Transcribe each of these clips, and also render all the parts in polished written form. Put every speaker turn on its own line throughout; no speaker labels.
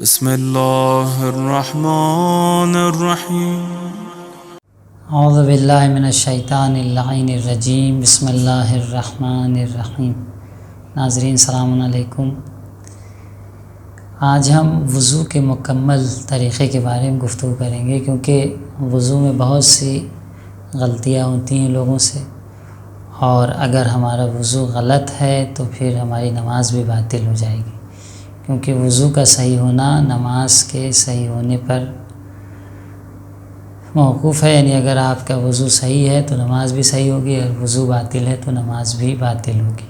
بسم اللہ الرحمن الرحیم
اعوذ باللہ من الشیطان اللعین الرجیم بسم اللہ الرحمن الرحیم۔ ناظرین السلام علیکم۔ آج ہم وضو کے مکمل طریقے کے بارے میں گفتگو کریں گے، کیونکہ وضو میں بہت سی غلطیاں ہوتی ہیں لوگوں سے، اور اگر ہمارا وضو غلط ہے تو پھر ہماری نماز بھی باطل ہو جائے گی، کیونکہ وضو کا صحیح ہونا نماز کے صحیح ہونے پر موقوف ہے۔ یعنی اگر آپ کا وضو صحیح ہے تو نماز بھی صحیح ہوگی، اور وضو باطل ہے تو نماز بھی باطل ہوگی۔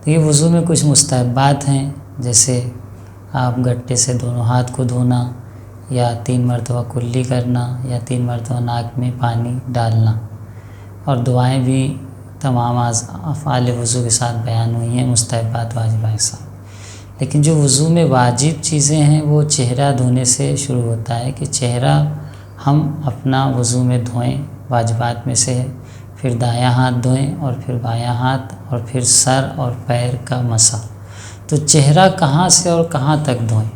تو یہ وضو میں کچھ مستحبات ہیں، جیسے آپ گٹے سے دونوں ہاتھ کو دھونا، یا 3 مرتبہ کلی کرنا، یا 3 مرتبہ ناک میں پانی ڈالنا، اور دعائیں بھی تمام افعال وضو کے ساتھ بیان ہوئی ہیں، مستحبات واجبات کے ساتھ۔ لیکن جو وضو میں واجب چیزیں ہیں وہ چہرہ دھونے سے شروع ہوتا ہے، کہ چہرہ ہم اپنا وضو میں دھوئیں، واجبات میں سے ہے۔ پھر دایاں ہاتھ دھوئیں، اور پھر بایاں ہاتھ، اور پھر سر اور پیر کا مسح۔ تو چہرہ کہاں سے اور کہاں تک دھوئیں؟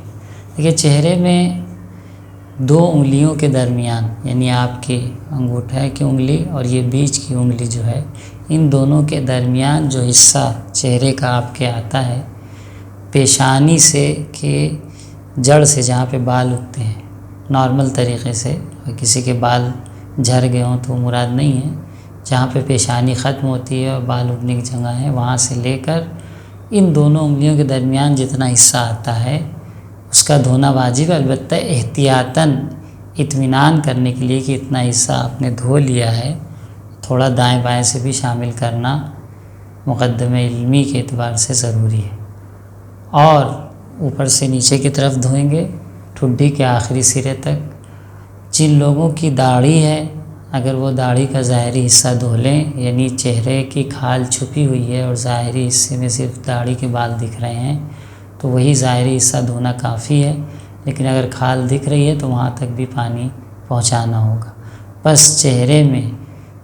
دیکھیے، چہرے میں 2 انگلیوں کے درمیان، یعنی آپ کی انگوٹھے کی انگلی اور یہ بیچ کی انگلی جو ہے، ان دونوں کے درمیان جو حصہ چہرے کا آپ کے آتا ہے، پیشانی سے کہ جڑ سے جہاں پہ بال اگتے ہیں، نارمل طریقے سے، کسی کے بال جھڑ گئے ہوں تو مراد نہیں ہے، جہاں پہ پیشانی ختم ہوتی ہے اور بال اگنے کی جگہ ہے، وہاں سے لے کر ان دونوں انگلیوں کے درمیان جتنا حصہ آتا ہے اس کا دھونا واجب ہے، البتہ احتیاطاً اطمینان کرنے کے لیے کہ اتنا حصہ آپ نے دھو لیا ہے، تھوڑا دائیں بائیں سے بھی شامل کرنا مقدمہ علمی کے اعتبار سے ضروری ہے۔ اور اوپر سے نیچے کی طرف دھوئیں گے، ٹھڈی کے آخری سرے تک۔ جن لوگوں کی داڑھی ہے، اگر وہ داڑھی کا ظاہری حصہ دھو لیں، یعنی چہرے کی کھال چھپی ہوئی ہے اور ظاہری حصے میں صرف داڑھی کے بال دکھ رہے ہیں، تو وہی ظاہری حصہ دھونا کافی ہے۔ لیکن اگر کھال دکھ رہی ہے تو وہاں تک بھی پانی پہنچانا ہوگا۔ بس چہرے میں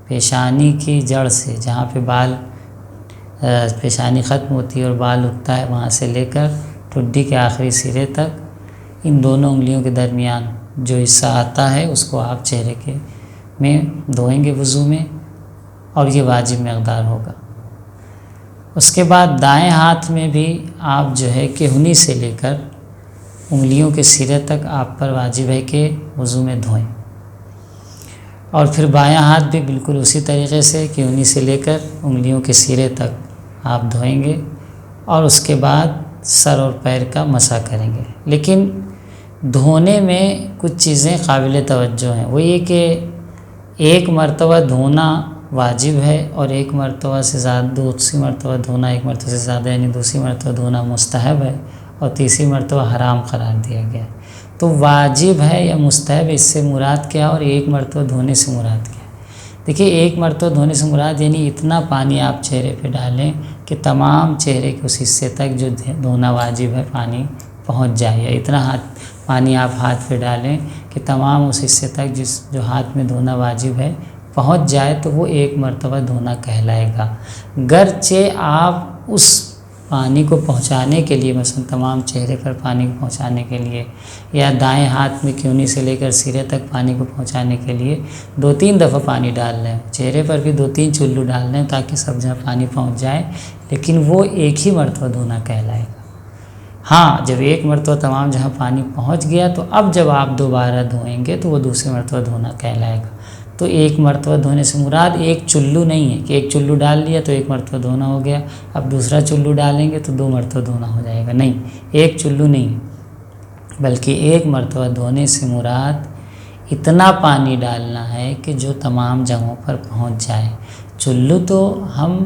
پیشانی کی جڑ سے، جہاں پہ بال پیشانی ختم ہوتی ہے اور بال اگتا ہے، وہاں سے لے کر ٹھڈی کے آخری سرے تک ان دونوں انگلیوں کے درمیان جو حصہ آتا ہے اس کو آپ چہرے کے میں دھوئیں گے وضو میں، اور یہ واجب مقدار ہوگا۔ اس کے بعد دائیں ہاتھ میں بھی آپ جو ہے کہ کہنی سے لے کر انگلیوں کے سرے تک آپ پر واجب ہے کہ وضو میں دھوئیں، اور پھر بایاں ہاتھ بھی بالکل اسی طریقے سے کہنی سے لے کر انگلیوں کے سرے تک آپ دھوئیں گے، اور اس کے بعد سر اور پیر کا مسح کریں گے۔ لیکن دھونے میں کچھ چیزیں قابل توجہ ہیں، وہ یہ کہ ایک مرتبہ دھونا واجب ہے، اور ایک مرتبہ سے زیادہ، دوسری مرتبہ دھونا ایک مرتبہ سے زیادہ، یعنی دوسری مرتبہ دھونا مستحب ہے، اور تیسری مرتبہ حرام قرار دیا گیا ہے۔ تو واجب ہے یا مستحب، اس سے مراد کیا، اور ایک مرتبہ دھونے سے مراد کیا؟ دیکھیے، ایک مرتبہ دھونے سے مراد یعنی اتنا پانی آپ چہرے پہ ڈالیں کہ تمام چہرے کے اس حصے تک جو دھونا واجب ہے پانی پہنچ جائے، یا اتنا پانی آپ ہاتھ پہ ڈالیں کہ تمام اس حصے تک جو ہاتھ میں دھونا واجب ہے پہنچ جائے، تو وہ ایک مرتبہ دھونا کہلائے گا۔ گرچہ آپ اس پانی کو پہنچانے کے لیے، مثلا تمام چہرے پر پانی کو پہنچانے کے لیے، یا دائیں ہاتھ میں کہنی سے لے کر سرے تک پانی کو پہنچانے کے لیے 2-3 دفعہ پانی ڈال لیں، چہرے پر بھی 2-3 چلو ڈال لیں تاکہ سب جگہ پانی پہنچ جائے، لیکن وہ ایک ہی مرتبہ دھونا کہلائے گا۔ ہاں، جب ایک مرتبہ تمام جہاں پانی پہنچ گیا تو اب جب آپ دوبارہ دھوئیں گے تو وہ دوسرے مرتبہ دھونا کہلائے گا۔ تو ایک مرتبہ دھونے سے مراد ایک چلو نہیں ہے کہ ایک چلو ڈال لیا تو ایک مرتبہ دھونا ہو گیا، اب دوسرا چلو ڈالیں گے تو 2 مرتبہ دھونا ہو جائے گا، نہیں، ایک چلو نہیں، بلکہ ایک مرتبہ دھونے سے مراد اتنا پانی ڈالنا ہے کہ جو تمام جگہوں پر پہنچ جائے۔ چلو تو ہم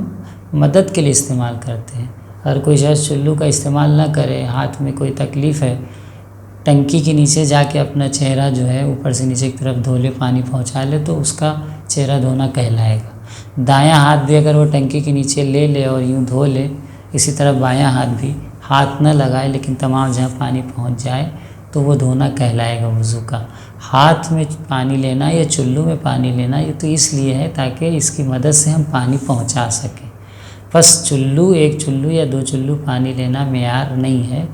مدد کے لیے استعمال کرتے ہیں، اگر کوئی شخص چلو کا استعمال نہ کرے، ہاتھ میں کوئی تکلیف ہے، ٹنکی کے نیچے جا کے اپنا چہرہ جو ہے اوپر سے نیچے کی طرف دھو لے، پانی پہنچا لے، تو اس کا چہرہ دھونا کہلائے گا۔ دایاں ہاتھ بھی اگر وہ ٹنکی کے نیچے لے لے اور یوں دھو لے، اسی طرح بایاں ہاتھ بھی ہاتھ نہ لگائے لیکن تمام جہاں پانی پہنچ جائے تو وہ دھونا کہلائے گا وضو کا۔ ہاتھ میں پانی لینا یا چلو میں پانی لینا یہ تو اس لیے ہے تاکہ اس کی مدد سے ہم پانی پہنچا سکیں۔ بس چلو، ایک چلو یا 2 چلو پانی لینا معیار نہیں ہے،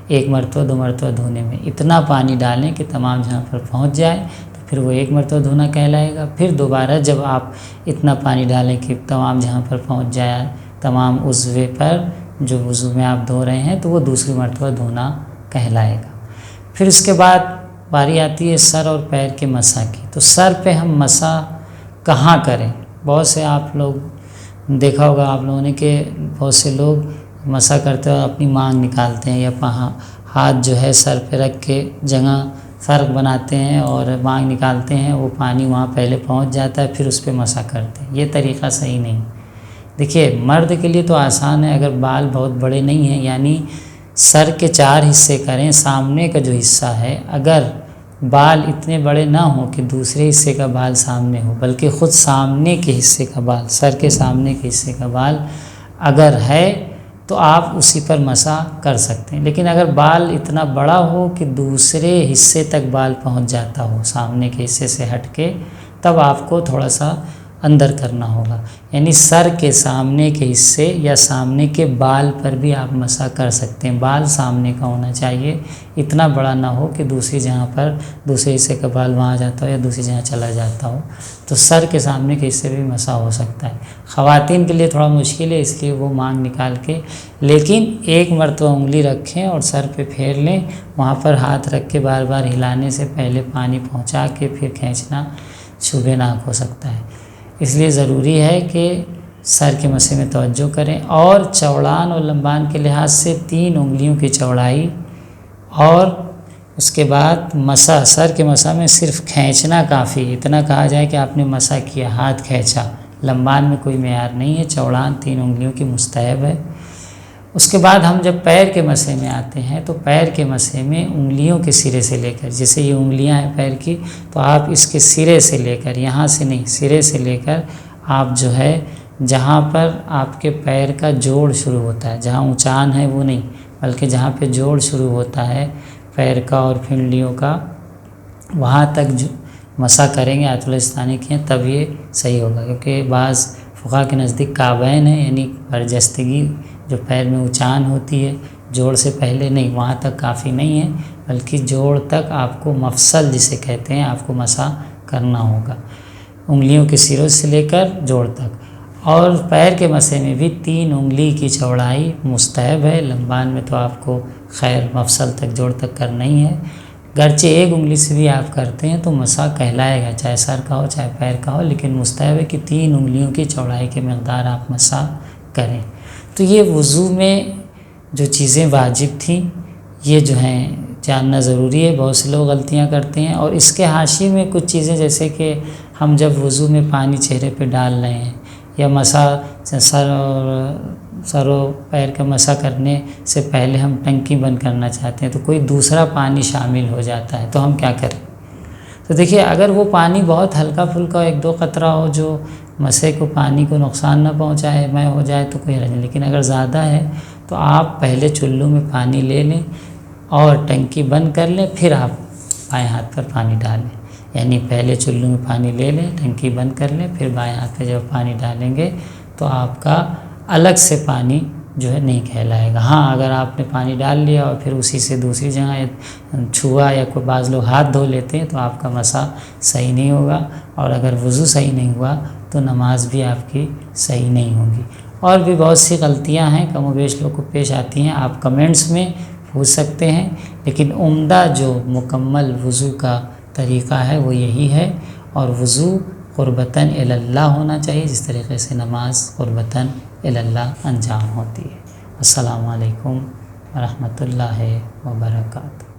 ایک مرتبہ 2 مرتبہ دھونے میں اتنا پانی ڈالیں کہ تمام جہاں پر پہنچ جائے، تو پھر وہ ایک مرتبہ دھونا کہلائے گا۔ پھر دوبارہ جب آپ اتنا پانی ڈالیں کہ تمام جہاں پر پہنچ جائے تمام عضو پر جو وضو میں آپ دھو رہے ہیں، تو وہ دوسری مرتبہ دھونا کہلائے گا۔ پھر اس کے بعد باری آتی ہے سر اور پیر کے مسح کی۔ تو سر پہ ہم مسح کہاں کریں؟ بہت سے آپ لوگ دیکھا ہوگا آپ لوگوں نے کہ بہت سے لوگ مسح کرتے ہوئے اپنی مانگ نکالتے ہیں، یا ہاتھ جو ہے سر پہ رکھ کے جگہ فرق بناتے ہیں اور مانگ نکالتے ہیں، وہ پانی وہاں پہلے پہنچ جاتا ہے، پھر اس پہ مسح کرتے ہیں۔ یہ طریقہ صحیح نہیں۔ دیکھیے مرد کے لیے تو آسان ہے، اگر بال بہت بڑے نہیں ہیں، یعنی سر کے 4 حصے کریں، سامنے کا جو حصہ ہے اگر بال اتنے بڑے نہ ہوں کہ دوسرے حصے کا بال سامنے ہو، بلکہ خود سامنے کے حصے کا بال، سر کے سامنے کے حصے کا بال اگر ہے تو آپ اسی پر مسح کر سکتے ہیں۔ لیکن اگر بال اتنا بڑا ہو کہ دوسرے حصے تک بال پہنچ جاتا ہو سامنے کے حصے سے ہٹ کے، تب آپ کو تھوڑا سا اندر کرنا ہوگا، یعنی سر کے سامنے کے حصے یا سامنے کے بال پر بھی آپ مسح کر سکتے ہیں۔ بال سامنے کا ہونا چاہیے، اتنا بڑا نہ ہو کہ دوسری جگہ پر دوسرے حصے کا بال وہاں جاتا ہو یا دوسری جگہ چلا جاتا ہو، تو سر کے سامنے کے حصے بھی مسح ہو سکتا ہے۔ خواتین کے لیے تھوڑا مشکل ہے، اس لیے وہ مانگ نکال کے، لیکن ایک مرتبہ انگلی رکھیں اور سر پہ پھیر لیں، وہاں پر ہاتھ رکھ کے بار بار ہلانے سے پہلے پانی پہنچا کے پھر کھینچنا شبہ ناک ہو سکتا ہے۔ اس لیے ضروری ہے کہ سر کے مسح میں توجہ کریں، اور چوڑان اور لمبان کے لحاظ سے 3 انگلیوں کی چوڑائی، اور اس کے بعد مسح، سر کے مسح میں صرف کھینچنا کافی، اتنا کہا جائے کہ آپ نے مسح کیا، ہاتھ کھینچا، لمبان میں کوئی معیار نہیں ہے، چوڑان 3 انگلیوں کی مستحب ہے۔ اس کے بعد ہم جب پیر کے مسح میں آتے ہیں تو پیر کے مسح میں انگلیوں کے سرے سے لے کر، جیسے یہ انگلیاں ہیں پیر کی، تو آپ اس کے سرے سے لے کر، یہاں سے نہیں، سرے سے لے کر آپ جو ہے جہاں پر آپ کے پیر کا جوڑ شروع ہوتا ہے، جہاں اونچان ہے وہ نہیں، بلکہ جہاں پہ جوڑ شروع ہوتا ہے پیر کا اور پھنڈلیوں کا، وہاں تک جو مسح کریں گے آیت الاسطانی کی، تب یہ صحیح ہوگا۔ کیونکہ بعض فقہا کے نزدیک کعبین ہیں، یعنی برجستگی جو پیر میں اونچان ہوتی ہے جوڑ سے پہلے نہیں، وہاں تک کافی نہیں ہے، بلکہ جوڑ تک آپ کو مفصل جسے کہتے ہیں آپ کو مسح کرنا ہوگا، انگلیوں کے سروں سے لے کر جوڑ تک۔ اور پیر کے مسح میں بھی 3 انگلی کی چوڑائی مستحب ہے، لمبان میں تو آپ کو خیر مفصل تک جوڑ تک کرنا ہی ہے، گرچہ 1 انگلی سے بھی آپ کرتے ہیں تو مسح کہلائے گا، چاہے سر کا ہو چاہے پیر کا ہو، لیکن مستحب ہے کہ 3 انگلیوں کی چوڑائی کے مقدار آپ مسح کریں۔ تو یہ وضو میں جو چیزیں واجب تھیں یہ جو ہیں جاننا ضروری ہے، بہت سے لوگ غلطیاں کرتے ہیں، اور اس کے حاشیے میں کچھ چیزیں جیسے کہ ہم جب وضو میں پانی چہرے پہ ڈال رہے ہیں، یا مسح سر و پیر کا مسح کرنے سے پہلے ہم ٹنکی بند کرنا چاہتے ہیں تو کوئی دوسرا پانی شامل ہو جاتا ہے، تو ہم کیا کریں؟ تو دیکھیے اگر وہ پانی بہت ہلکا پھلکا 1-2 قطرہ ہو جو مسح کو پانی کو نقصان نہ پہنچائے، میں ہو جائے تو کوئی حرج نہیں، لیکن اگر زیادہ ہے تو آپ پہلے چلو میں پانی لے لیں اور ٹنکی بند کر لیں، پھر آپ بائیں ہاتھ پر پانی ڈالیں، یعنی پہلے چلو میں پانی لے لیں، ٹنکی بند کر لیں، پھر بائیں ہاتھ پہ جب پانی ڈالیں گے تو آپ کا الگ سے پانی جو ہے نہیں کہلائے گا۔ ہاں اگر آپ نے پانی ڈال لیا اور پھر اسی سے دوسری جگہ چھوا، یا کوئی بعض لوگ ہاتھ دھو لیتے ہیں، تو آپ کا مسح صحیح نہیں ہوگا، اور اگر وضو صحیح نہیں ہوا تو نماز بھی آپ کی صحیح نہیں ہوگی۔ اور بھی بہت سی غلطیاں ہیں کم و بیش لوگوں کو پیش آتی ہیں، آپ کمنٹس میں پوچھ سکتے ہیں، لیکن عمدہ جو مکمل وضو کا طریقہ ہے وہ یہی ہے، اور وضو قربتاً اللہ ہونا چاہیے، جس طریقے سے نماز قربتاً اللہ انجام ہوتی ہے۔ السلام علیکم ورحمۃ اللہ وبرکاتہ۔